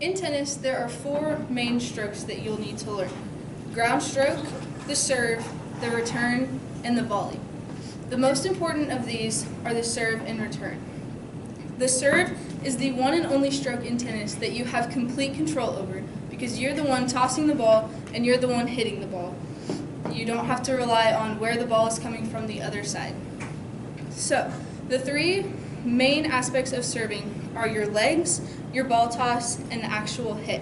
In tennis, there are 4 main strokes that you'll need to learn: ground stroke, the serve, the return, and the volley. The most important of these are the serve and return. The serve is the one and only stroke in tennis that you have complete control over because you're the one tossing the ball and you're the one hitting the ball. You don't have to rely on where the ball is coming from the other side. So, the 3 main aspects of serving are your legs, your ball toss, and the actual hit.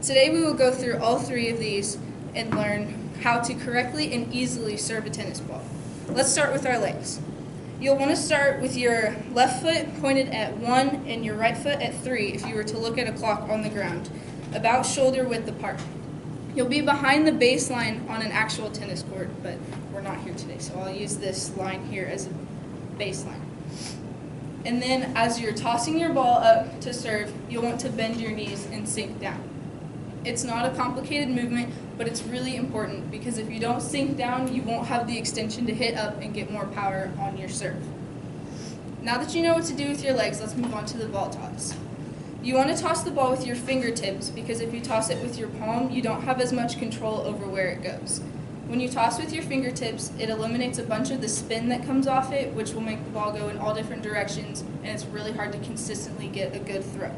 Today we will go through all 3 of these and learn how to correctly and easily serve a tennis ball. Let's start with our legs. You'll want to start with your left foot pointed at 1 and your right foot at 3 if you were to look at a clock on the ground, about shoulder width apart. You'll be behind the baseline on an actual tennis court, but we're not here today, so I'll use this line here as a baseline. And then as you're tossing your ball up to serve, you'll want to bend your knees and sink down. It's not a complicated movement, but it's really important because if you don't sink down, you won't have the extension to hit up and get more power on your serve. Now that you know what to do with your legs, let's move on to the ball toss. You want to toss the ball with your fingertips because if you toss it with your palm, you don't have as much control over where it goes. When you toss with your fingertips, it eliminates a bunch of the spin that comes off it, which will make the ball go in all different directions, and it's really hard to consistently get a good throw.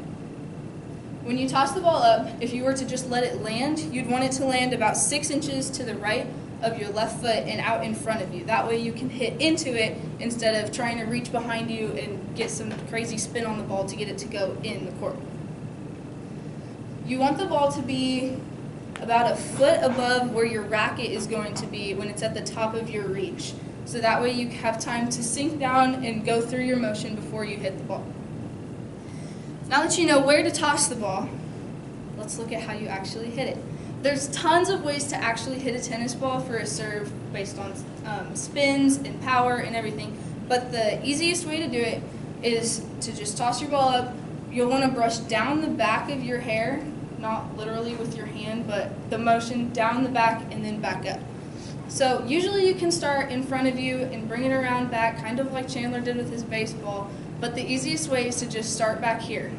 When you toss the ball up, if you were to just let it land, you'd want it to land about 6 inches to the right of your left foot and out in front of you. That way you can hit into it instead of trying to reach behind you and get some crazy spin on the ball to get it to go in the court. You want the ball to be about a foot above where your racket is going to be when it's at the top of your reach. So that way you have time to sink down and go through your motion before you hit the ball. Now that you know where to toss the ball, let's look at how you actually hit it. There's tons of ways to actually hit a tennis ball for a serve based on spins and power and everything, but the easiest way to do it is to just toss your ball up. You'll want to brush down the back of your hair, not literally with your hand, but the motion down the back and then back up. So usually you can start in front of you and bring it around back, kind of like Chandler did with his baseball, but the easiest way is to just start back here.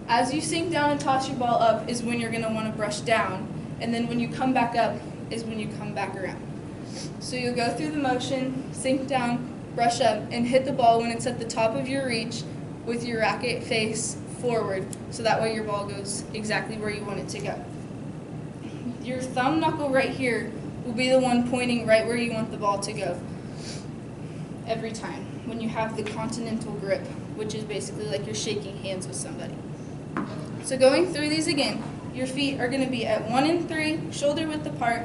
As you sink down and toss your ball up is when you're going to want to brush down, and then when you come back up is when you come back around. So you'll go through the motion, sink down, brush up, and hit the ball when it's at the top of your reach with your racket face forward, so that way your ball goes exactly where you want it to go. Your thumb knuckle right here will be the one pointing right where you want the ball to go every time when you have the continental grip, which is basically like you're shaking hands with somebody. So going through these again, your feet are going to be at 1 and 3, shoulder width apart.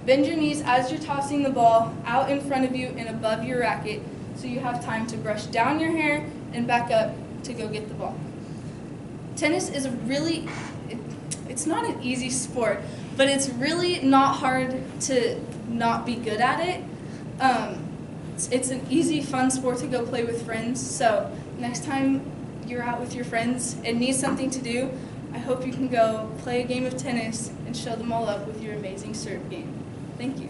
Bend your knees as you're tossing the ball out in front of you and above your racket, so you have time to brush down your hair and back up to go get the ball. Tennis is it's not an easy sport, but it's really not hard to not be good at it. It's an easy, fun sport to go play with friends, so next time you're out with your friends and need something to do, I hope you can go play a game of tennis and show them all up with your amazing serve game. Thank you.